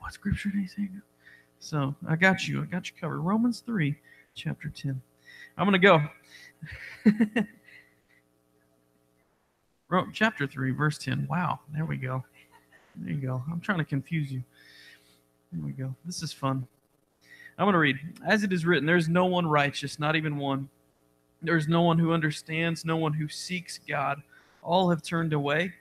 What scripture did he say? So I got you. I got you covered. Romans 3, chapter 10. I'm going to go. Chapter 3, verse 10. Wow. There we go. There you go. I'm trying to confuse you. There we go. This is fun. I'm going to read. As it is written, there is no one righteous, not even one. There is no one who understands, no one who seeks God. All have turned away.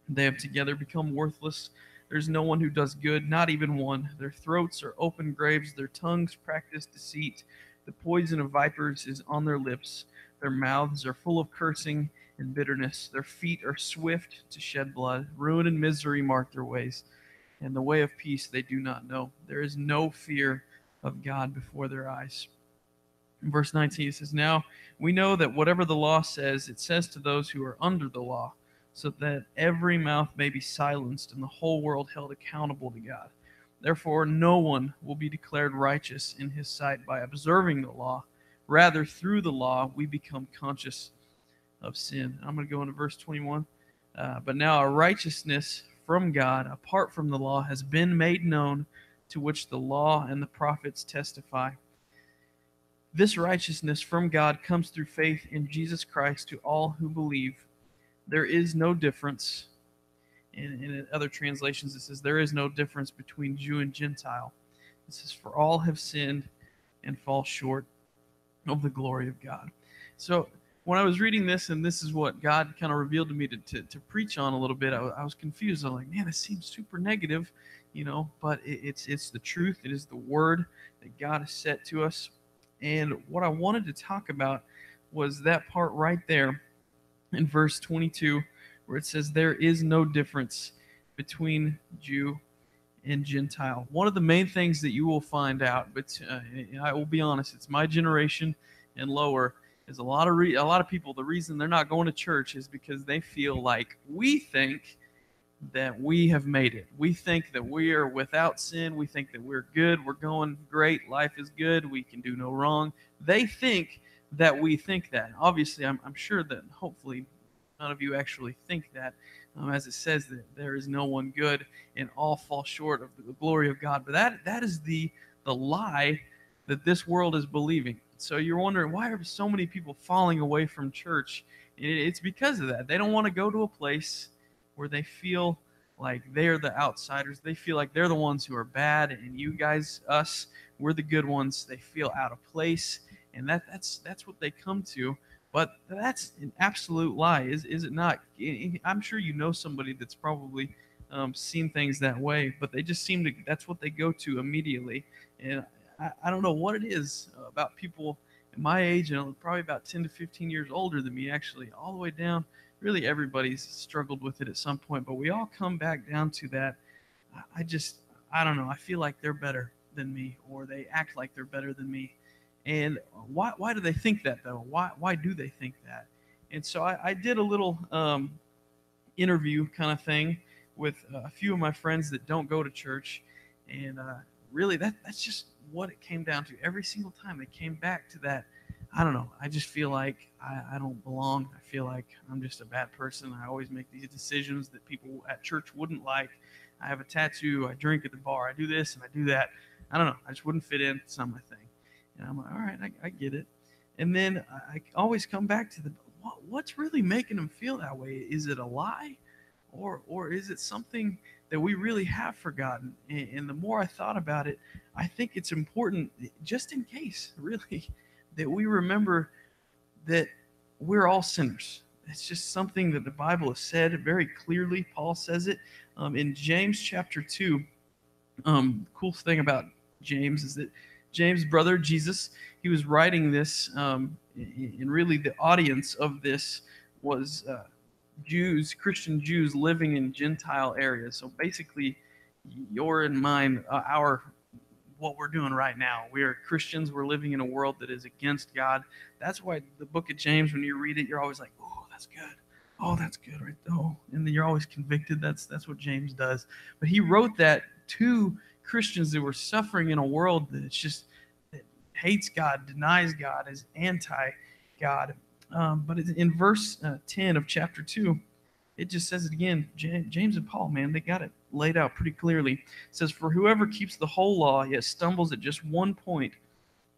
They have together become worthless. There's no one who does good, not even one. Their throats are open graves. Their tongues practice deceit. The poison of vipers is on their lips. Their mouths are full of cursing and bitterness. Their feet are swift to shed blood. Ruin and misery mark their ways, and the way of peace they do not know. There is no fear of God before their eyes. In verse 19 it says, Now we know that whatever the law says, it says to those who are under the law, so that every mouth may be silenced and the whole world held accountable to God. Therefore, no one will be declared righteous in his sight by observing the law. Rather, through the law, we become conscious of sin. I'm going to go into verse 21. But now a righteousness from God, apart from the law, has been made known, to which the law and the prophets testify. This righteousness from God comes through faith in Jesus Christ to all who believe. There is no difference. In other translations, it says, there is no difference between Jew and Gentile. It says, for all have sinned and fall short of the glory of God. So when I was reading this, and this is what God kind of revealed to me to preach on a little bit, I was confused. I was like, man, this seems super negative, but it's the truth. It is the word that God has set to us. And what I wanted to talk about was that part right there in verse 22, where it says, there is no difference between Jew and Gentile. One of the main things that you will find out, but I will be honest, it's my generation and lower, is a lot of people, the reason they're not going to church is because they feel like we think that we have made it. We think that we are without sin. We think that we're good. We're going great. Life is good. We can do no wrong. They think that we think that. Obviously, I'm sure that hopefully none of you actually think that, as it says that there is no one good and all fall short of the glory of God. But that is the lie that this world is believing. So you're wondering, why are so many people falling away from church? It's because of that. They don't want to go to a place where they feel like they're the outsiders. They feel like they're the ones who are bad, and you guys, us, we're the good ones. They feel out of place, and that's what they come to. But that's an absolute lie, is it not? I'm sure you know somebody that's probably seen things that way, but they just seem to, that's what they go to immediately. And I don't know what it is about people my age, and probably about 10 to 15 years older than me, actually, all the way down. Really, everybody's struggled with it at some point, but we all come back down to that. I don't know. I feel like they're better than me, or they act like they're better than me. And why do they think that, though? Why do they think that? And so I did a little interview kind of thing with a few of my friends that don't go to church, and really that's just what it came down to. Every single time they came back to that. I don't know. I just feel like I don't belong. I feel like I'm just a bad person. I always make these decisions that people at church wouldn't like. I have a tattoo. I drink at the bar. I do this and I do that. I don't know. I just wouldn't fit in. It's not my thing. And I'm like, all right, I get it. And then I always come back to what's really making them feel that way? Is it a lie? Or is it something that we really have forgotten? And the more I thought about it, I think it's important, just in case, really, that we remember that we're all sinners. It's just something that the Bible has said very clearly. Paul says it in James chapter 2. Cool thing about James is that James' brother Jesus, he was writing this, and really the audience of this was Jews, Christian Jews living in Gentile areas. So basically, your and mine, what we're doing right now. We are Christians. We're living in a world that is against God. That's why the book of James, when you read it, you're always like, oh, that's good. Oh, that's good, right? Oh, and then you're always convicted. That's what James does. But he wrote that to Christians that were suffering in a world that hates God, denies God, is anti-God. But in verse 10 of chapter 2, It just says it again. James and Paul, man, they got it laid out pretty clearly. It says, "For whoever keeps the whole law yet stumbles at just one point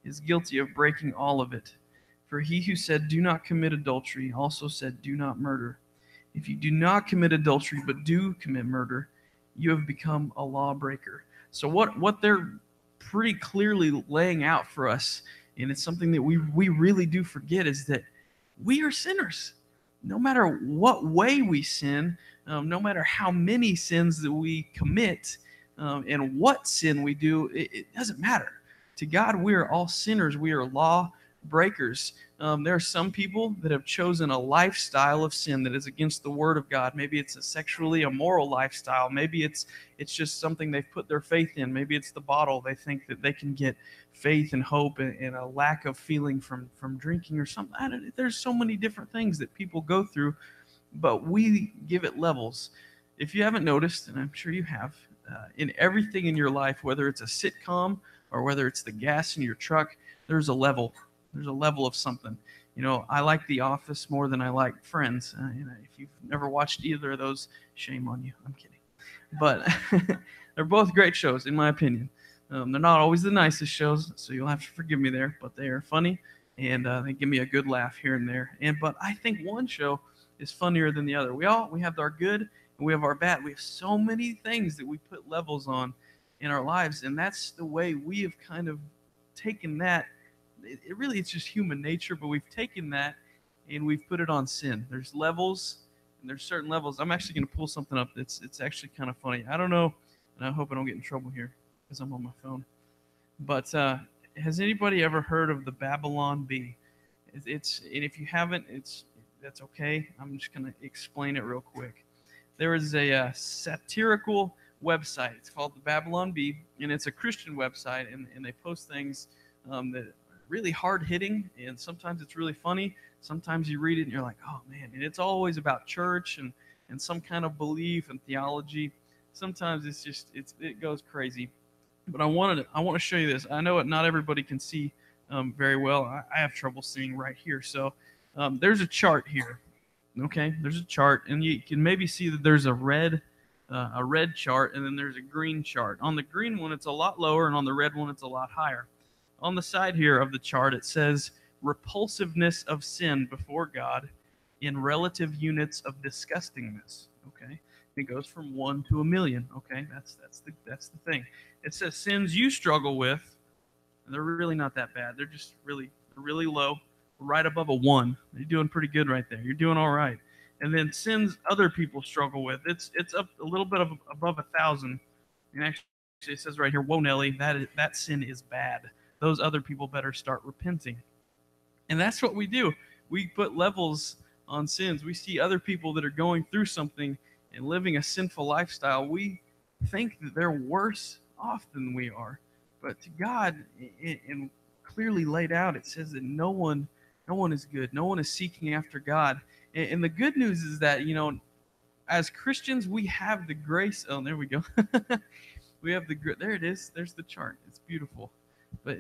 is guilty of breaking all of it. For he who said, 'Do not commit adultery,' also said, 'Do not murder.' If you do not commit adultery but do commit murder, you have become a lawbreaker." So what they're pretty clearly laying out for us, and it's something that we really do forget, is that we are sinners. No matter what way we sin, no matter how many sins that we commit, and what sin we do, it doesn't matter. To God, we are all sinners. We are law breakers. There are some people that have chosen a lifestyle of sin that is against the Word of God. Maybe it's a sexually immoral lifestyle. Maybe it's just something they've put their faith in. Maybe it's the bottle. They think that they can get faith and hope and a lack of feeling from drinking or something. There's so many different things that people go through, but we give it levels. If you haven't noticed, and I'm sure you have, in everything in your life, whether it's a sitcom or whether it's the gas in your truck, there's a level. There's a level of something. I like The Office more than I like Friends. If you've never watched either of those, shame on you. I'm kidding. But they're both great shows, in my opinion. They're not always the nicest shows, so you'll have to forgive me there. But they are funny, and they give me a good laugh here and there. But I think one show is funnier than the other. We have our good and we have our bad. We have so many things that we put levels on in our lives, and that's the way we have kind of taken that. It's just human nature, but we've taken that and we've put it on sin. There's levels, and there's certain levels. I'm actually going to pull something up it's actually kind of funny. I don't know, and I hope I don't get in trouble here because I'm on my phone. But has anybody ever heard of the Babylon Bee? And if you haven't, that's okay. I'm just going to explain it real quick. There is a satirical website. It's called the Babylon Bee, and it's a Christian website, and they post things that really hard hitting, and sometimes it's really funny. Sometimes you read it and you're like, oh man, and it's always about church and some kind of belief and theology. Sometimes it goes crazy. But I want to show you this. I know not everybody can see very well. I have trouble seeing right here. So there's a chart here. Okay, there's a chart, and you can maybe see that there's a red chart, and then there's a green chart. On the green one, it's a lot lower, and on the red one, it's a lot higher. On the side here of the chart, it says repulsiveness of sin before God in relative units of disgustingness. Okay, it goes from 1 to 1,000,000. Okay, that's the thing. It says sins you struggle with, and they're really not that bad. They're just really low, right above a 1. You're doing pretty good right there. You're doing all right. And then sins other people struggle with, it's up a little bit above 1,000. And actually, it says right here, whoa, Nelly, that sin is bad. Those other people better start repenting. And that's what we do. We put levels on sins. We see other people that are going through something and living a sinful lifestyle. We think that they're worse off than we are. But to God, and clearly laid out, it says that no one is good. No one is seeking after God. And the good news is that, as Christians, we have the grace. Oh, there we go. We have there it is. There's the chart. It's beautiful. But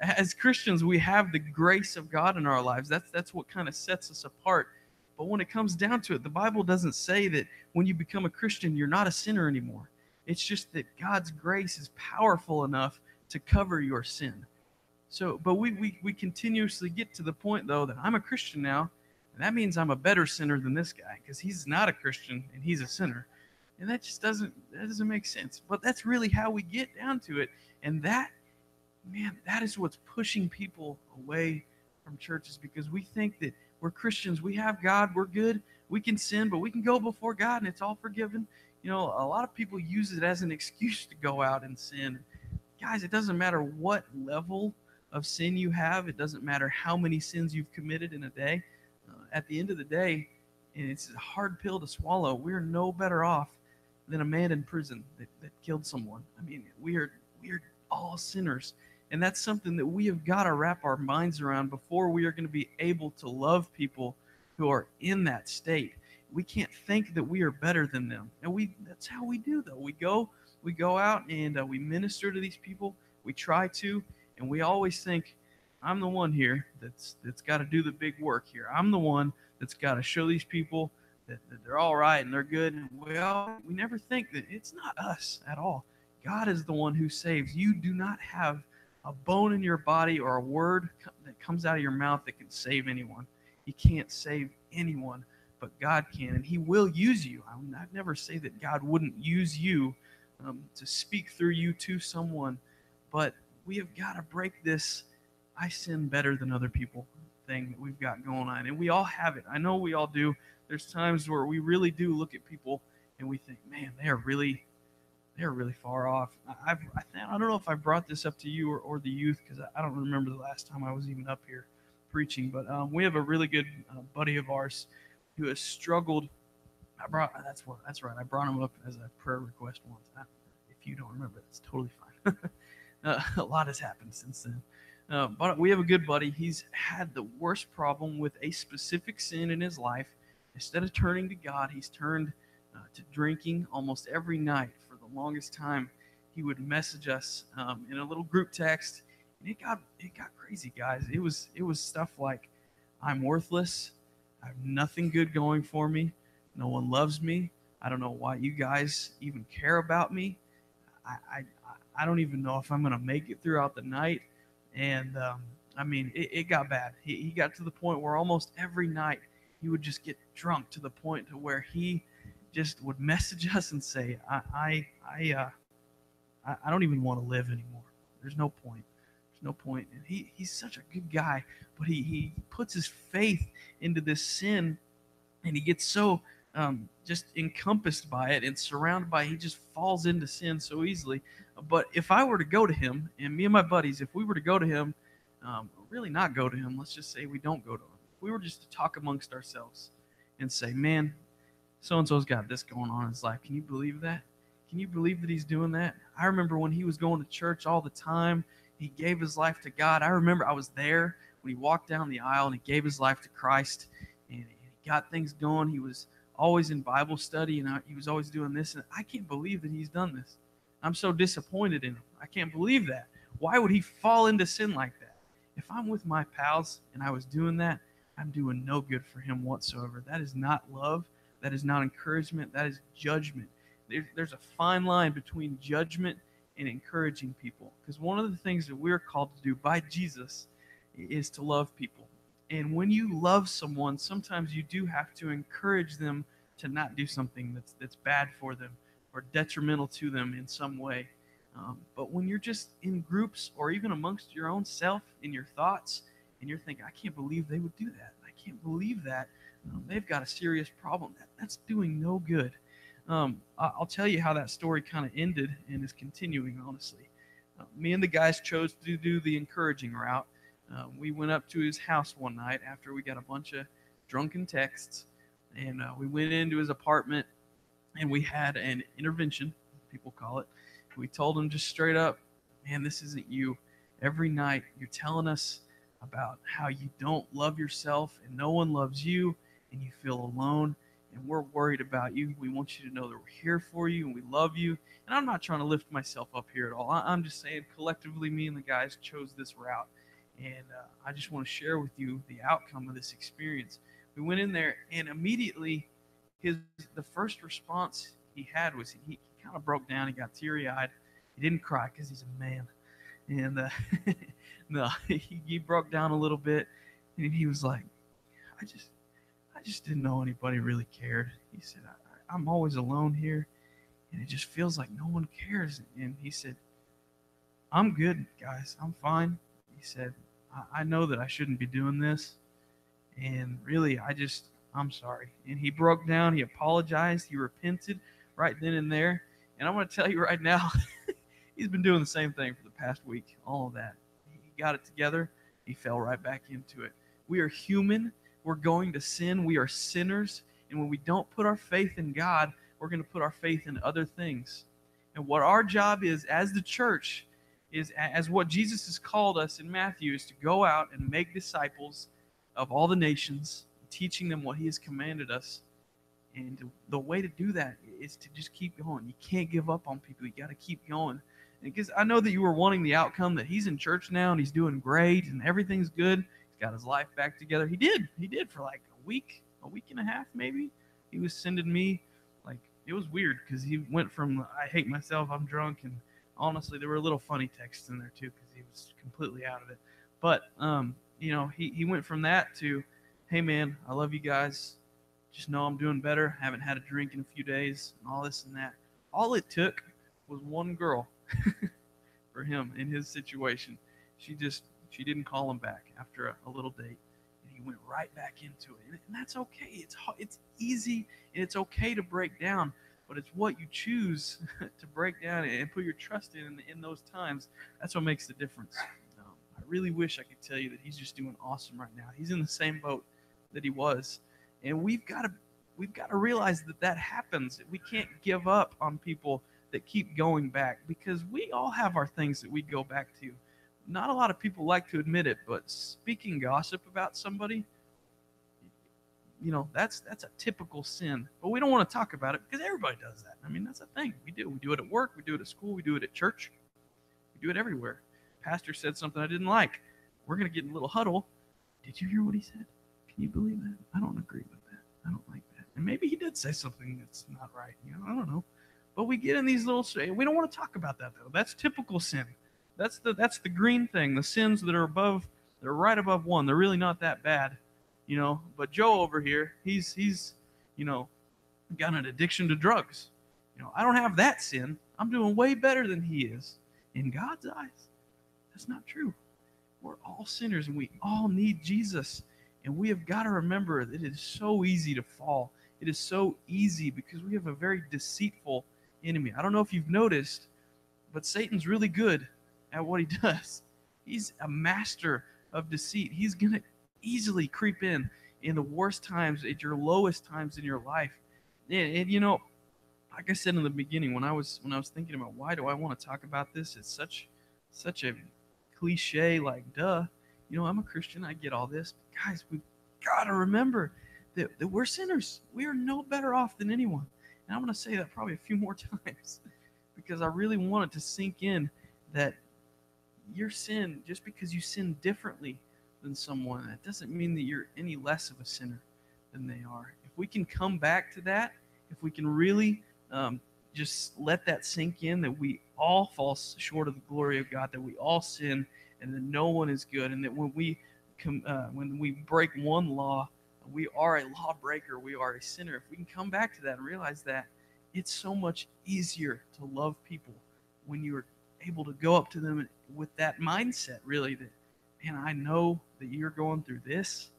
as Christians, we have the grace of God in our lives. That's what kind of sets us apart. But when it comes down to it, the Bible doesn't say that when you become a Christian, you're not a sinner anymore. It's just that God's grace is powerful enough to cover your sin. So, but we continuously get to the point, though, that I'm a Christian now, and that means I'm a better sinner than this guy because he's not a Christian and he's a sinner. And that just doesn't make sense. But that's really how we get down to it. And that is what's pushing people away from churches, because we think that we're Christians, we have God, we're good, we can sin, but we can go before God and it's all forgiven. A lot of people use it as an excuse to go out and sin. Guys, it doesn't matter what level of sin you have. It doesn't matter how many sins you've committed in a day. At the end of the day, and it's a hard pill to swallow, we're no better off than a man in prison that killed someone. I mean, we are all sinners. And that's something that we have got to wrap our minds around before we are going to be able to love people who are in that state. We can't think that we are better than them. And that's how we do, though. We go out and we minister to these people. We try to, and we always think, I'm the one here that's got to do the big work here. I'm the one that's got to show these people that they're all right and they're good. And we never think that it's not us at all. God is the one who saves. You do not have a bone in your body or a word that comes out of your mouth that can save anyone. You can't save anyone, but God can, and He will use you. I'd never say that God wouldn't use you to speak through you to someone, but we have got to break this I sin better than other people thing that we've got going on. And we all have it. I know we all do. There's times where we really do look at people and we think, man, they're really far off. I don't know if I brought this up to you or the youth, because I don't remember the last time I was even up here preaching. But we have a really good buddy of ours who has struggled. That's right. I brought him up as a prayer request once. If you don't remember, that's totally fine. A lot has happened since then. But we have a good buddy. He's had the worst problem with a specific sin in his life. Instead of turning to God, he's turned to drinking almost every night. For the longest time, he would message us in a little group text, and it got crazy, guys. It was stuff like, "I'm worthless. I have nothing good going for me. No one loves me. I don't know why you guys even care about me. I don't even know if I'm going to make it throughout the night." And I mean, it got bad. He got to the point where almost every night he would just get drunk to the point to where he just would message us and say, I don't even want to live anymore. There's no point. There's no point. And he's such a good guy, but he puts his faith into this sin, and he gets so just encompassed by it and surrounded by it. He just falls into sin so easily. But if I were to go to him, and me and my buddies, if we were to go to him, really not go to him, let's just say we don't go to him. If we were just to talk amongst ourselves and say, man, so-and-so's got this going on in his life. Can you believe that? Can you believe that he's doing that? I remember when he was going to church all the time. He gave his life to God. I remember I was there when he walked down the aisle and he gave his life to Christ, and he got things going. He was always in Bible study, and he was always doing this. And I can't believe that he's done this. I'm so disappointed in him. I can't believe that. Why would he fall into sin like that? If I'm with my pals and I was doing that, I'm doing no good for him whatsoever. That is not love. That is not encouragement. That is judgment. There's a fine line between judgment and encouraging people. Because one of the things that we're called to do by Jesus is to love people. And when you love someone, sometimes you do have to encourage them to not do something that's bad for them or detrimental to them in some way. But when you're just in groups or even amongst your own self in your thoughts, and you're thinking, I can't believe they would do that. I can't believe that. They've got a serious problem. That's doing no good. I'll tell you how that story kind of ended and is continuing, honestly. Me and the guys chose to do the encouraging route. We went up to his house one night after we got a bunch of drunken texts, and we went into his apartment, and we had an intervention, people call it. We told him just straight up, man, this isn't you. Every night you're telling us about how you don't love yourself and no one loves you and you feel alone, and we're worried about you. We want you to know that we're here for you and we love you. And I'm not trying to lift myself up here at all. I'm just saying collectively me and the guys chose this route. And I just want to share with you the outcome of this experience. We went in there, and immediately the first response he had was he kind of broke down. He got teary-eyed. He didn't cry because he's a man. And no, he broke down a little bit, and he was like, I just didn't know anybody really cared. He said, I'm always alone here, and it just feels like no one cares. And he said, I'm good, guys. I'm fine. He said, I know that I shouldn't be doing this, and really, I'm sorry. And he broke down. He apologized. He repented right then and there. And I'm going to tell you right now, he's been doing the same thing for the past week. All of that. He got it together. He fell right back into it. We are human. We're going to sin. We are sinners. And when we don't put our faith in God, we're going to put our faith in other things. And what our job is as the church is, as what Jesus has called us in Matthew, is to go out and make disciples of all the nations, teaching them what he has commanded us. And the way to do that is to just keep going. You can't give up on people. You got to keep going. Because I know that you were wanting the outcome that he's in church now and he's doing great and everything's good. He's got his life back together. He did for like a week and a half maybe. He was sending me, like, it was weird because he went from I hate myself, I'm drunk, and honestly, there were little funny texts in there too because he was completely out of it. But he went from that to, hey man, I love you guys. Just know I'm doing better. Haven't had a drink in a few days, and all this and that. All it took was one girl for him in his situation. She didn't call him back after a little date, and he went right back into it. And that's okay. It's easy, and it's okay to break down, but it's what you choose to break down and put your trust in those times. That's what makes the difference. I really wish I could tell you that he's just doing awesome right now. He's in the same boat that he was, and we've got to realize that happens. We can't give up on people that keep going back, because we all have our things that we go back to. Not a lot of people like to admit it, but speaking gossip about somebody, that's a typical sin. But we don't want to talk about it because everybody does that. I mean, that's a thing. We do it at work, we do it at school, we do it at church, we do it everywhere. Pastor said something I didn't like. We're going to get in a little huddle. Did you hear what he said? Can you believe that? I don't agree with that. I don't like that. And maybe he did say something that's not right. I don't know. But we get in these little. We don't want to talk about that though. That's typical sin. That's the green thing. The sins that are above, they're right above one. They're really not that bad, But Joe over here, he's got an addiction to drugs. I don't have that sin. I'm doing way better than he is in God's eyes. That's not true. We're all sinners, and we all need Jesus. And we have got to remember that it is so easy to fall. It is so easy because we have a very deceitful enemy. I don't know if you've noticed, but Satan's really good at what he does. He's a master of deceit. He's going to easily creep in the worst times, at your lowest times in your life. And like I said in the beginning, when I was thinking about why do I want to talk about this, it's such a cliche, like, duh. I'm a Christian. I get all this. But guys, we've got to remember that we're sinners. We are no better off than anyone. And I'm going to say that probably a few more times because I really want it to sink in that your sin, just because you sin differently than someone, that doesn't mean that you're any less of a sinner than they are. If we can come back to that, if we can really just let that sink in, that we all fall short of the glory of God, that we all sin, and that no one is good, and that when we break one law, we are a lawbreaker, we are a sinner. If we can come back to that and realize that, it's so much easier to love people when you are able to go up to them with that mindset, really, that, man, I know that you're going through this.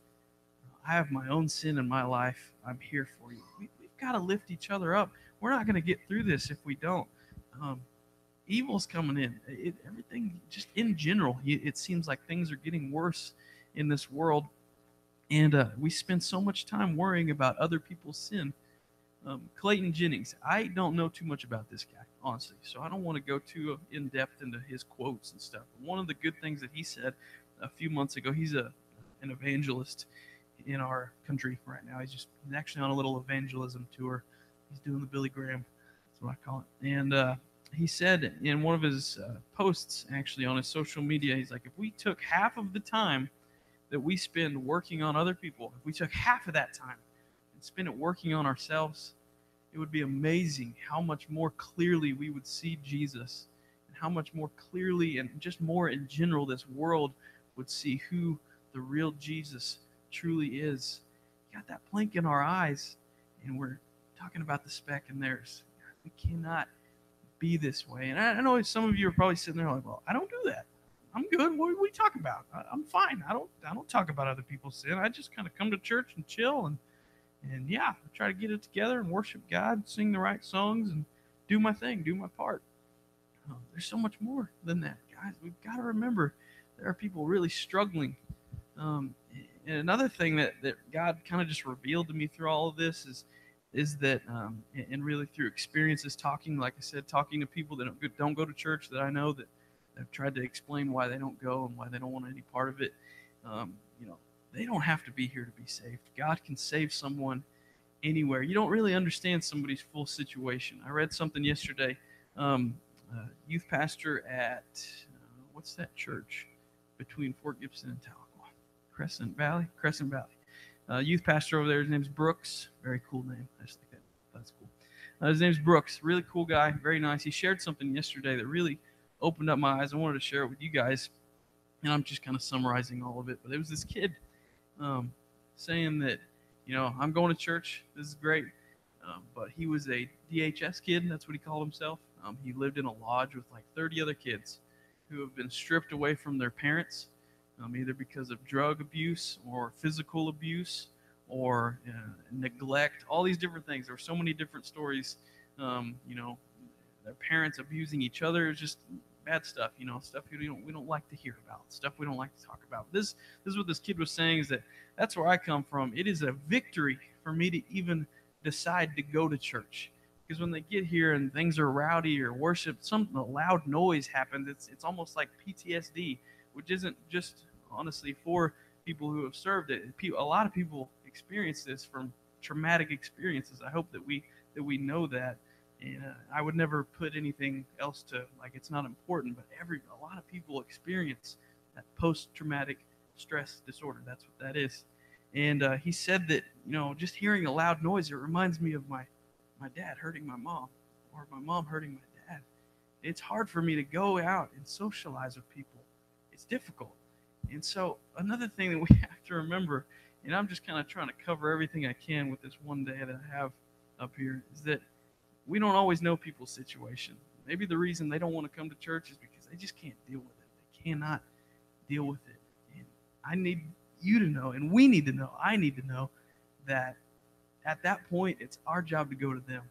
I have my own sin in my life. I'm here for you. We've got to lift each other up. We're not going to get through this if we don't. Evil's coming in. Everything, just in general, it seems like things are getting worse in this world. And we spend so much time worrying about other people's sin. Clayton Jennings, I don't know too much about this guy, honestly, so I don't want to go too in-depth into his quotes and stuff. But one of the good things that he said a few months ago, he's an evangelist in our country right now. He's actually on a little evangelism tour. He's doing the Billy Graham, that's what I call it. And he said in one of his posts, actually on his social media, he's like, if we took half of the time that we spend working on other people, if we took half of that time and spend it working on ourselves, it would be amazing how much more clearly we would see Jesus, and how much more clearly and just more in general this world would see who the real Jesus truly is. We got that plank in our eyes, and we're talking about the speck in theirs. We cannot be this way. And I know some of you are probably sitting there like, well, I don't do that. I'm good. What are we talking about? I'm fine. I don't talk about other people's sin. I just kind of come to church and chill and yeah, I try to get it together and worship God, sing the right songs, and do my thing, do my part. There's so much more than that, guys. We've got to remember there are people really struggling. And another thing that God kind of just revealed to me through all of this is that, and really through experiences, talking, like I said, talking to people that don't go to church, that I know that have tried to explain why they don't go and why they don't want any part of it. They don't have to be here to be saved. God can save someone anywhere. You don't really understand somebody's full situation. I read something yesterday. Youth pastor at what's that church between Fort Gibson and Tahlequah? Crescent Valley. youth pastor over there. His name's Brooks. Very cool name. I just think that's cool. His name's Brooks. Really cool guy. Very nice. He shared something yesterday that really opened up my eyes. I wanted to share it with you guys, and I'm just kind of summarizing all of it. But it was this kid saying that, I'm going to church. This is great. But he was a DHS kid. That's what he called himself. He lived in a lodge with like 30 other kids who have been stripped away from their parents, either because of drug abuse or physical abuse or neglect, all these different things. There were so many different stories, their parents abusing each other. It's just bad stuff, stuff we don't like to hear about, stuff we don't like to talk about. This is what this kid was saying, is that's where I come from. It is a victory for me to even decide to go to church. Because when they get here and things are rowdy or worship, a loud noise happens, it's almost like PTSD, which isn't just honestly for people who have served it. A lot of people experience this from traumatic experiences. I hope that we know that. And I would never put anything else to, like, it's not important, but a lot of people experience that post-traumatic stress disorder. That's what that is. And he said that, just hearing a loud noise, it reminds me of my dad hurting my mom, or my mom hurting my dad. It's hard for me to go out and socialize with people. It's difficult. And so another thing that we have to remember, and I'm just kind of trying to cover everything I can with this one day that I have up here, is that we don't always know people's situation. Maybe the reason they don't want to come to church is because they just can't deal with it. They cannot deal with it. And I need you to know, and we need to know, I need to know, that at that point, it's our job to go to them.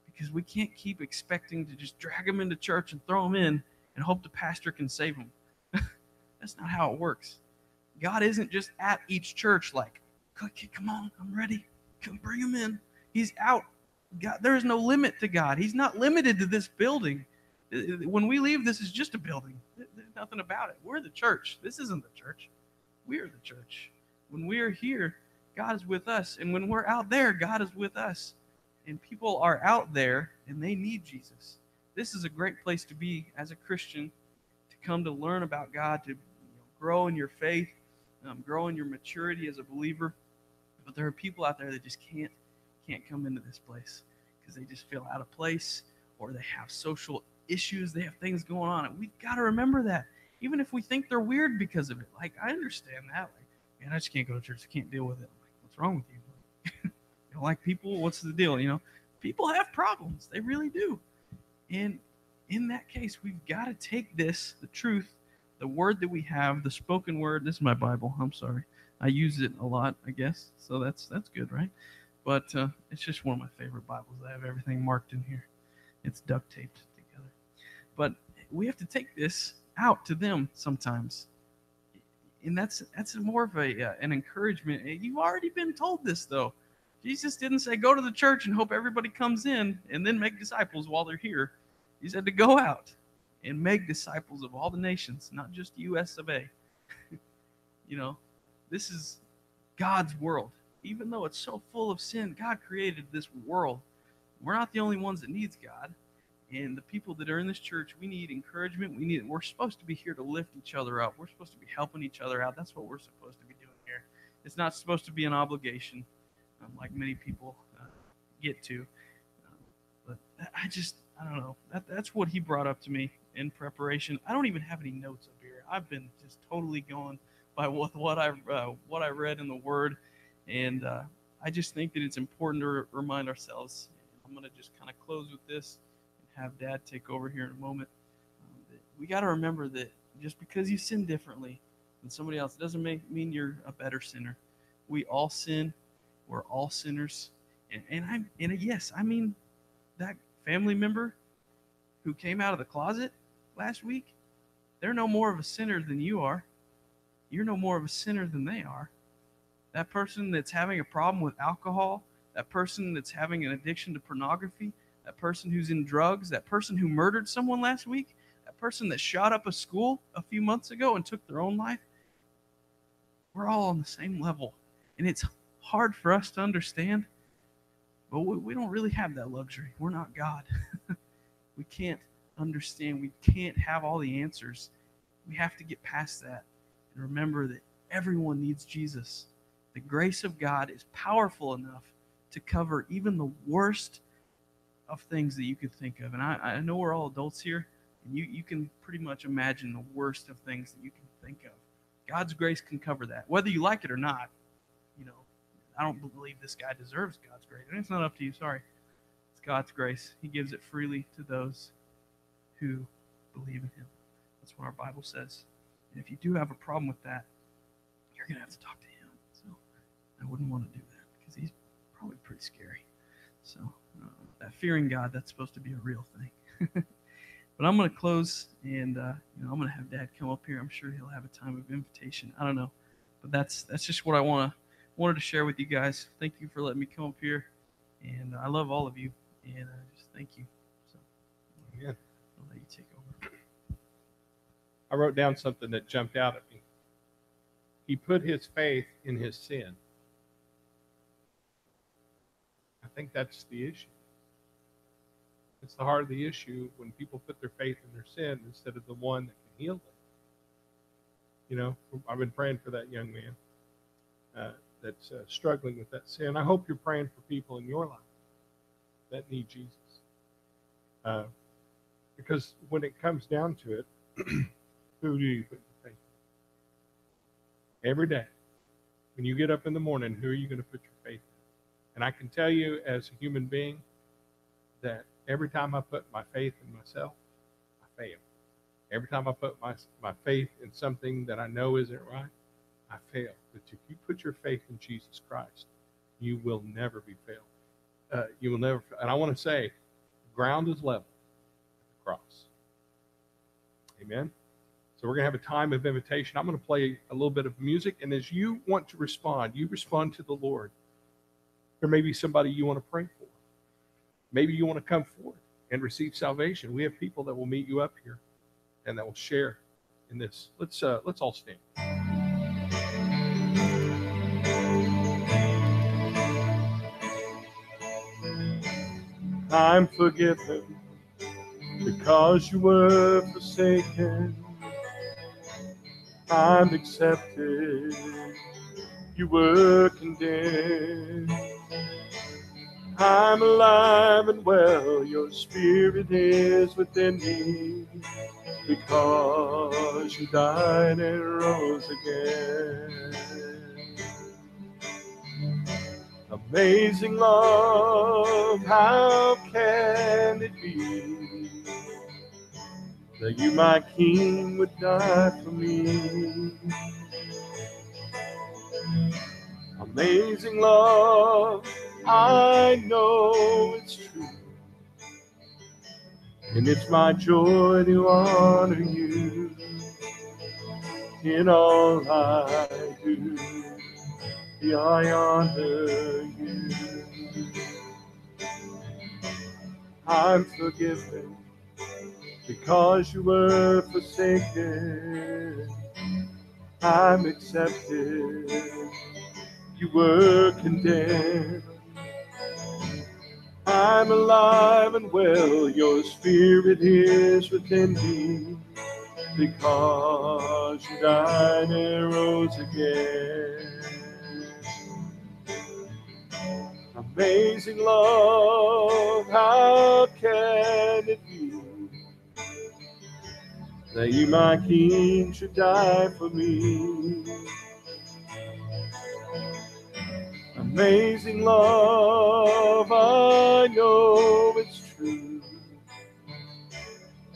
Because we can't keep expecting to just drag them into church and throw them in and hope the pastor can save them. That's not how it works. God isn't just at each church like, come on, I'm ready. Come bring them in. He's out. God, there is no limit to God. He's not limited to this building. When we leave, this is just a building. There's nothing about it. We're the church. This isn't the church. We are the church. When we are here, God is with us. And when we're out there, God is with us. And people are out there, and they need Jesus. This is a great place to be as a Christian, to come to learn about God, to grow in your faith, grow in your maturity as a believer. But there are people out there that just can't come into this place because they just feel out of place, or they have social issues, they have things going on, and we've got to remember that, even if we think they're weird because of it. Like, I understand that, like, man, I just can't go to church, I can't deal with it. I'm like, what's wrong with you? You don't like people? What's the deal? People have problems, they really do. And in that case, we've got to take this, the truth, the word that we have, the spoken word. This is my Bible, I'm sorry, I use it a lot, I guess, so that's good, right? But it's just one of my favorite Bibles. I have everything marked in here. It's duct taped together. But we have to take this out to them sometimes. And that's more of an encouragement. You've already been told this, though. Jesus didn't say go to the church and hope everybody comes in and then make disciples while they're here. He said to go out and make disciples of all the nations, not just US of A. This is God's world. Even though it's so full of sin, God created this world. We're not the only ones that needs God. And the people that are in this church, we need encouragement. We're supposed to be here to lift each other up. We're supposed to be helping each other out. That's what we're supposed to be doing here. It's not supposed to be an obligation, like many people get to. But I don't know. That's what he brought up to me in preparation. I don't even have any notes up here. I've been just totally going by what I read in the Word. And I just think that it's important to remind ourselves. I'm going to just kind of close with this and have Dad take over here in a moment. We got to remember that just because you sin differently than somebody else, it doesn't mean you're a better sinner. We all sin. We're all sinners. And yes, I mean that family member who came out of the closet last week, they're no more of a sinner than you are. You're no more of a sinner than they are. That person that's having a problem with alcohol, that person that's having an addiction to pornography, that person who's in drugs, that person who murdered someone last week, that person that shot up a school a few months ago and took their own life, we're all on the same level. And it's hard for us to understand, but we don't really have that luxury. We're not God. We can't understand. We can't have all the answers. We have to get past that and remember that everyone needs Jesus. The grace of God is powerful enough to cover even the worst of things that you could think of. And I know we're all adults here, and you can pretty much imagine the worst of things that you can think of. God's grace can cover that, whether you like it or not. You know, I don't believe this guy deserves God's grace. And it's not up to you, sorry. It's God's grace. He gives it freely to those who believe in him. That's what our Bible says. And if you do have a problem with that, you're going to have to talk to him. So I wouldn't want to do that because he's probably pretty scary. So that fearing God, that's supposed to be a real thing. But I'm going to close, and I'm going to have Dad come up here. I'm sure he'll have a time of invitation. I don't know, but that's just what I wanted to share with you guys. Thank you for letting me come up here, and I love all of you, and just thank you. So Yeah. I'll let you take over. I wrote down something that jumped out at me. He put his faith in his sin. I think that's the issue. It's the heart of the issue when people put their faith in their sin instead of the one that can heal them. You know, I've been praying for that young man that's struggling with that sin. I hope you're praying for people in your life that need Jesus. Because when it comes down to it, who do you put your faith in? Every day. When you get up in the morning, who are you going to put your faith in? And I can tell you as a human being that every time I put my faith in myself, I fail. Every time I put my faith in something that I know isn't right, I fail. But if you put your faith in Jesus Christ, you will never be failed. You will never. And I want to say, ground is level at the cross. Amen. So we're going to have a time of invitation. I'm going to play a little bit of music, and as you want to respond, you respond to the Lord. There may be somebody you want to pray for. Maybe you want to come forward and receive salvation. We have people that will meet you up here and that will share in this. Let's all stand. I'm forgiven because you were forsaken. I'm accepted. You were condemned. I'm alive and well, your spirit is within me, because you died and rose again. Amazing love, how can it be that you, my King, would die for me? Amazing love, I know it's true, and it's my joy to honor you in all I do. I honor you. I'm forgiven because you were forsaken. I'm accepted. You were condemned. I'm alive and well, your spirit is within me, because you died and rose again. Amazing love, how can it be that you, my King, should die for me? Amazing love, I know it's true,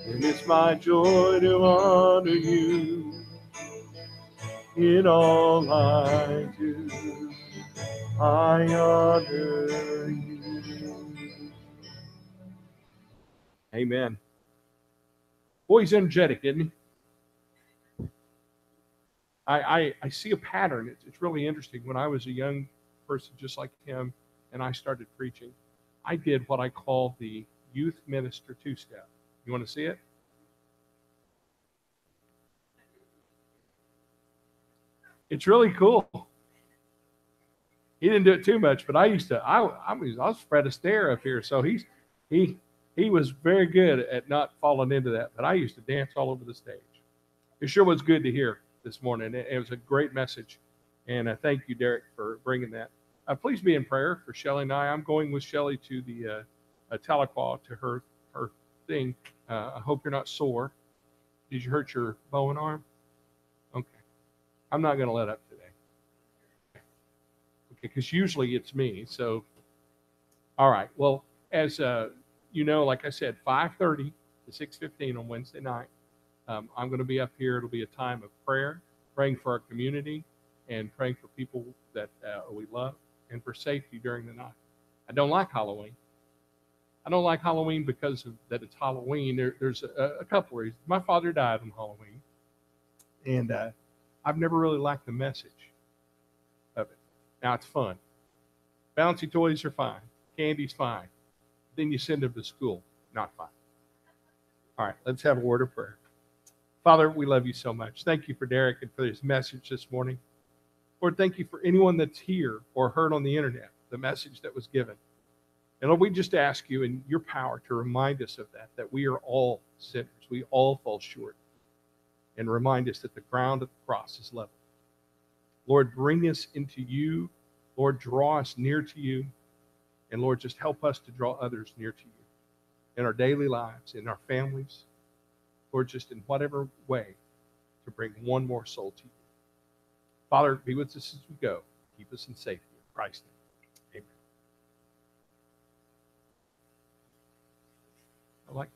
and it's my joy to honor you in all I do. I honor you. Amen. Boy, he's energetic, isn't he? I see a pattern. It's really interesting. When I was a young person just like him and I started preaching, I did what I call the youth minister two-step. You want to see it? It's really cool. He didn't do it too much, but I used to. I was Fred Astaire up here, so he was very good at not falling into that. But I used to dance all over the stage. It sure was good to hear this morning. It was a great message And thank you, Derek, for bringing that. Please be in prayer for Shelly and I. I'm going with Shelly to the Tahlequah to her thing. I hope you're not sore. Did you hurt your bow and arm? Okay. I'm not going to let up today. Okay, because usually it's me. So, all right. Well, as you know, like I said, 5:30 to 6:15 on Wednesday night. I'm going to be up here. It'll be a time of prayer, praying for our community, and praying for people that we love, and for safety during the night. I don't like Halloween. I don't like Halloween because of that it's Halloween. There's a couple reasons. My father died on Halloween, and I've never really liked the message of it. Now it's fun. Bouncy toys are fine. Candy's fine. Then you send them to school. Not fine. All right, let's have a word of prayer. Father, we love you so much. Thank you for Derek and for his message this morning. Lord, thank you for anyone that's here or heard on the internet the message that was given. And Lord, we just ask you in your power to remind us of that we are all sinners. We all fall short. And remind us that the ground of the cross is level. Lord, bring us into you. Lord, draw us near to you. And Lord, just help us to draw others near to you in our daily lives, in our families, Lord, just in whatever way to bring one more soul to you. Father, be with us as we go. Keep us in safety. In Christ's name. Amen. I like